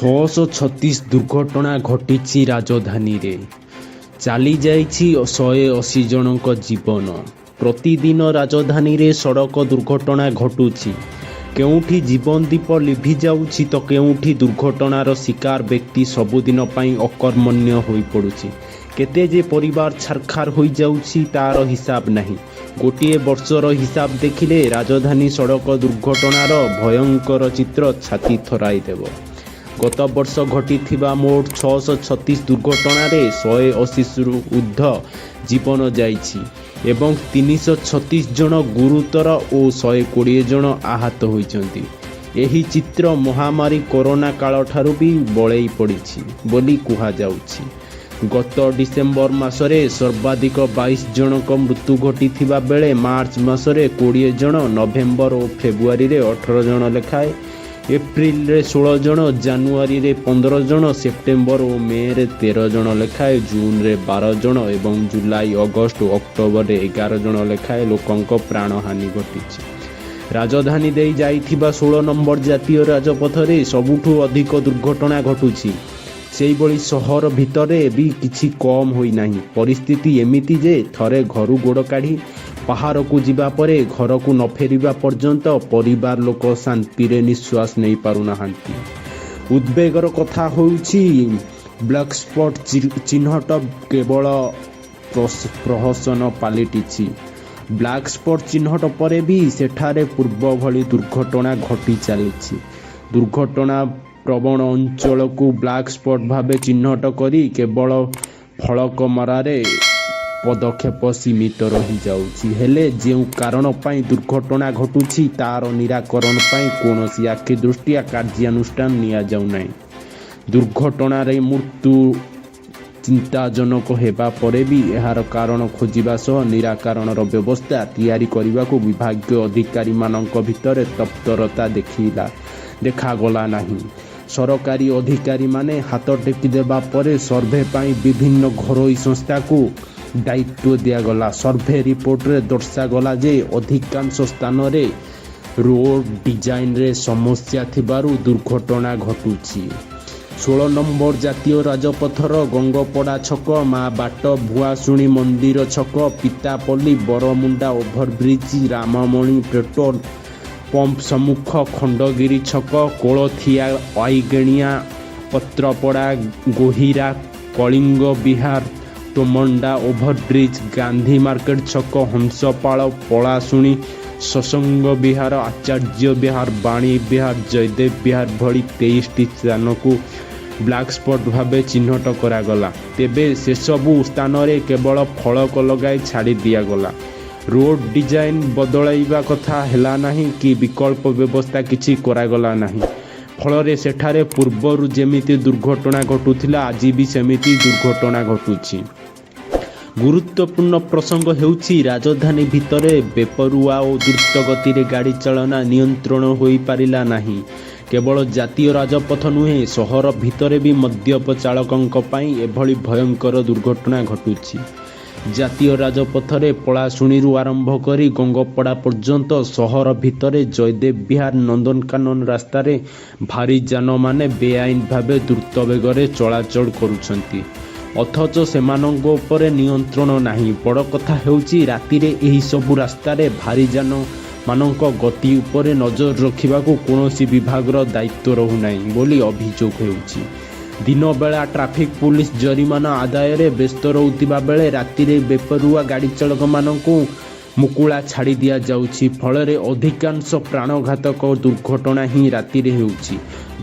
636 ଦୁର୍ଘଟଣା ଘଟିଛି ରାଜଧାନୀରେ। ଚାଲି ଯାଇଛି 180 ଜଣଙ୍କ ଜୀବନ। ପ୍ରତିଦିନ ରାଜଧାନୀରେ ସଡ଼କ ଦୁର୍ଘଟଣା ଘଟୁଛି। କେଉଁଠି ଜୀବନ ଦୀପ ଲିଭି ଯାଉଛି ତ କେଉଁଠି ଦୁର୍ଘଟଣାର ଶିକାର ବ୍ୟକ୍ତି ସବୁଦିନ ପାଇଁ ଅକର୍ମଣ୍ୟ ହୋଇପଡ଼ୁଛି। କେତେ ଯେ ପରିବାର ଛାରଖାର ହୋଇଯାଉଛି ତାର ହିସାବ ନାହିଁ। ଗୋଟିଏ ବର୍ଷର ହିସାବ ଦେଖିଲେ ରାଜଧାନୀ ସଡ଼କ ଦୁର୍ଘଟଣାର ଭୟଙ୍କର ଚିତ୍ର ଛାତି ଥରାଇ ଦେବ। ଗତ ବର୍ଷ ଘଟିଥିବା ମୋଟ 636 ଦୁର୍ଘଟଣାରେ 180ରୁ ଉର୍ଦ୍ଧ୍ୱ ଜୀବନ ଯାଇଛି ଏବଂ 336 ଜଣ ଗୁରୁତର ଓ 120 ଜଣ ଆହତ ହୋଇଛନ୍ତି। ଏହି ଚିତ୍ର ମହାମାରୀ କରୋନା କାଳଠାରୁ ବି ବଳେଇ ପଡ଼ିଛି ବୋଲି କୁହାଯାଉଛି। ଗତ ଡିସେମ୍ବର ମାସରେ ସର୍ବାଧିକ 22 ଜଣଙ୍କ ମୃତ୍ୟୁ ଘଟିଥିବା ବେଳେ ମାର୍ଚ୍ଚ ମାସରେ 20 ଜଣ, ନଭେମ୍ବର ଓ ଫେବୃଆରୀରେ 18 ଜଣ ଲେଖାଏଁ, ଏପ୍ରିଲରେ 16 ଜଣ, ଜାନୁଆରୀରେ 15 ଜଣ, ସେପ୍ଟେମ୍ବର ଓ ମେରେ 13 ଜଣ ଲେଖାଏଁ, ଜୁନରେ 12 ଜଣ ଏବଂ ଜୁଲାଇ, ଅଗଷ୍ଟ ଓ ଅକ୍ଟୋବରରେ 11 ଜଣ ଲେଖାଏଁ ଲୋକଙ୍କ ପ୍ରାଣହାନି ଘଟିଛି। ରାଜଧାନୀ ଦେଇ ଯାଇଥିବା 16 ନମ୍ବର ଜାତୀୟ ରାଜପଥରେ ସବୁଠୁ ଅଧିକ ଦୁର୍ଘଟଣା ଘଟୁଛି। ସେହିଭଳି ସହର ଭିତରେ ବି କିଛି କମ୍ ହୋଇନାହିଁ। ପରିସ୍ଥିତି ଏମିତି ଯେ ଥରେ ଘରୁ ଗୋଡ଼ କାଢ଼ି ବାହାରକୁ ଯିବା ପରେ ଘରକୁ ନ ଫେରିବା ପର୍ଯ୍ୟନ୍ତ ପରିବାର ଲୋକ ଶାନ୍ତିରେ ନିଶ୍ୱାସ ନେଇ ପାରୁନାହାନ୍ତି। ଉଦ୍ବେଗର କଥା ହେଉଛି ବ୍ଲାକ୍ ସ୍ପଟ୍ ଚିହ୍ନଟ କେବଳ ପ୍ରହସନ ପାଲଟିଛି। ବ୍ଲାକ୍ ସ୍ପଟ୍ ଚିହ୍ନଟ ପରେ ବି ସେଠାରେ ପୂର୍ବ ଭଳି ଦୁର୍ଘଟଣା ଘଟି ଚାଲିଛି। ଦୁର୍ଘଟଣା ପ୍ରବଣ ଅଞ୍ଚଳକୁ ବ୍ଲାକ୍ ସ୍ପଟ୍ ଭାବେ ଚିହ୍ନଟ କରି କେବଳ ଫଳକମରାରେ ପଦକ୍ଷେପ ସୀମିତ ରହିଯାଉଛି। ହେଲେ ଯେଉଁ କାରଣ ପାଇଁ ଦୁର୍ଘଟଣା ଘଟୁଛି ତାର ନିରାକରଣ ପାଇଁ କୌଣସି ଆଖି ଦୃଷ୍ଟିଆ କାର୍ଯ୍ୟାନୁଷ୍ଠାନ ନିଆଯାଉନାହିଁ। ଦୁର୍ଘଟଣାରେ ମୃତ୍ୟୁ ଚିନ୍ତାଜନକ ହେବା ପରେ ବି ଏହାର କାରଣ ଖୋଜିବା ସହ ନିରାକରଣର ବ୍ୟବସ୍ଥା ତିଆରି କରିବାକୁ ବିଭାଗୀୟ ଅଧିକାରୀମାନଙ୍କ ଭିତରେ ତତ୍ପରତା ଦେଖାଗଲା ନାହିଁ। ସରକାରୀ ଅଧିକାରୀମାନେ ହାତ ଟେକି ଦେବା ପରେ ସର୍ଭେ ପାଇଁ ବିଭିନ୍ନ ଘରୋଇ ସଂସ୍ଥାକୁ ଦାୟିତ୍ୱ ଦିଆଗଲା। ସର୍ଭେ ରିପୋର୍ଟରେ ଦର୍ଶାଗଲା ଯେ ଅଧିକାଂଶ ସ୍ଥାନରେ ରୋଡ୍ ଡିଜାଇନରେ ସମସ୍ୟା ଥିବାରୁ ଦୁର୍ଘଟଣା ଘଟୁଛି। 16 ନମ୍ବର ଜାତୀୟ ରାଜପଥର ଗଙ୍ଗପଡ଼ା ଛକ, ମା ବାଟ, ଭୁଆଶୁଣୀ ମନ୍ଦିର ଛକ, Pitapalli, Baramunda overbridge, Rammani petrol pump ସମ୍ମୁଖ, ଖଣ୍ଡଗିରି ଛକ, କୋଳଥିଆ, ଆଇଗଣିଆ, ପତ୍ରପଡ଼ା, ଗୋହିରା, କଳିଙ୍ଗ ବିହାର, ଟୋମଣ୍ଡା ଓଭରବ୍ରିଜ, ଗାନ୍ଧୀ ମାର୍କେଟ ଛକ, ହଂସପାଳ, ପଳାଶୁଣୀ, ସତ୍ସଙ୍ଗ ବିହାର, ଆଚାର୍ଯ୍ୟ ବିହାର, ବାଣୀ ବିହାର, ଜୟଦେବ ବିହାର ଭଳି 23ଟି ସ୍ଥାନକୁ ବ୍ଲାକ୍ ସ୍ପଟ୍ ଭାବେ ଚିହ୍ନଟ କରାଗଲା। ତେବେ ସେସବୁ ସ୍ଥାନରେ କେବଳ ଫଳକ ଲଗାଇ ଛାଡ଼ି ଦିଆଗଲା। ରୋଡ୍ ଡିଜାଇନ ବଦଳାଇବା କଥା ହେଲା ନାହିଁ କି ବିକଳ୍ପ ବ୍ୟବସ୍ଥା କିଛି କରାଗଲା ନାହିଁ। ଫଳରେ ସେଠାରେ ପୂର୍ବରୁ ଯେମିତି ଦୁର୍ଘଟଣା ଘଟୁଥିଲା ଆଜି ବି ସେମିତି ଦୁର୍ଘଟଣା ଘଟୁଛି। ଗୁରୁତ୍ୱପୂର୍ଣ୍ଣ ପ୍ରସଙ୍ଗ ହେଉଛି ରାଜଧାନୀ ଭିତରେ ବେପରୁଆ ଓ ଦ୍ରୁତଗତିରେ ଗାଡ଼ି ଚାଳନା ନିୟନ୍ତ୍ରଣ ହୋଇପାରିଲା ନାହିଁ। କେବଳ ଜାତୀୟ ରାଜପଥ ନୁହେଁ, ସହର ଭିତରେ ବି ମଦ୍ୟପ ଚାଳକଙ୍କ ପାଇଁ ଏଭଳି ଭୟଙ୍କର ଦୁର୍ଘଟଣା ଘଟୁଛି। ଜାତୀୟ ରାଜପଥରେ ପଳାଶୁଣୀରୁ ଆରମ୍ଭ କରି ଗଙ୍ଗପଡ଼ା ପର୍ଯ୍ୟନ୍ତ ସହର ଭିତରେ ଜୟଦେବ ବିହାର, ନନ୍ଦନକାନନ ରାସ୍ତାରେ ଭାରୀ ଯାନମାନେ ବେଆଇନ ଭାବେ ଦ୍ରୁତ ବେଗରେ ଚଳାଚଳ କରୁଛନ୍ତି, ଅଥଚ ସେମାନଙ୍କ ଉପରେ ନିୟନ୍ତ୍ରଣ ନାହିଁ। ବଡ଼ କଥା ହେଉଛି ରାତିରେ ଏହିସବୁ ରାସ୍ତାରେ ଭାରୀ ଯାନମାନଙ୍କ ଗତି ଉପରେ ନଜର ରଖିବାକୁ କୌଣସି ବିଭାଗର ଦାୟିତ୍ୱ ରହୁନାହିଁ ବୋଲି ଅଭିଯୋଗ ହେଉଛି। ଦିନବେଳା ଟ୍ରାଫିକ୍ ପୁଲିସ ଜରିମାନା ଆଦାୟରେ ବ୍ୟସ୍ତ ରହୁଥିବା ବେଳେ ରାତିରେ ବେପରୁଆ ଗାଡ଼ି ଚାଳକମାନଙ୍କୁ ମୁକୁଳା ଛାଡ଼ି ଦିଆଯାଉଛି। ଫଳରେ ଅଧିକାଂଶ ପ୍ରାଣଘାତକ ଦୁର୍ଘଟଣା ହିଁ ରାତିରେ ହେଉଛି।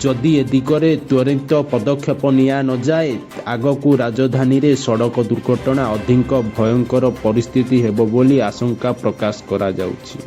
ଯଦି ଏ ଦିଗରେ ତ୍ୱରିତ ପଦକ୍ଷେପ ନିଆ ନଯାଏ ଆଗକୁ ରାଜଧାନୀରେ ସଡ଼କ ଦୁର୍ଘଟଣା ଅଧିକ ଭୟଙ୍କର ପରିସ୍ଥିତି ହେବ ବୋଲି ଆଶଙ୍କା ପ୍ରକାଶ କରାଯାଉଛି।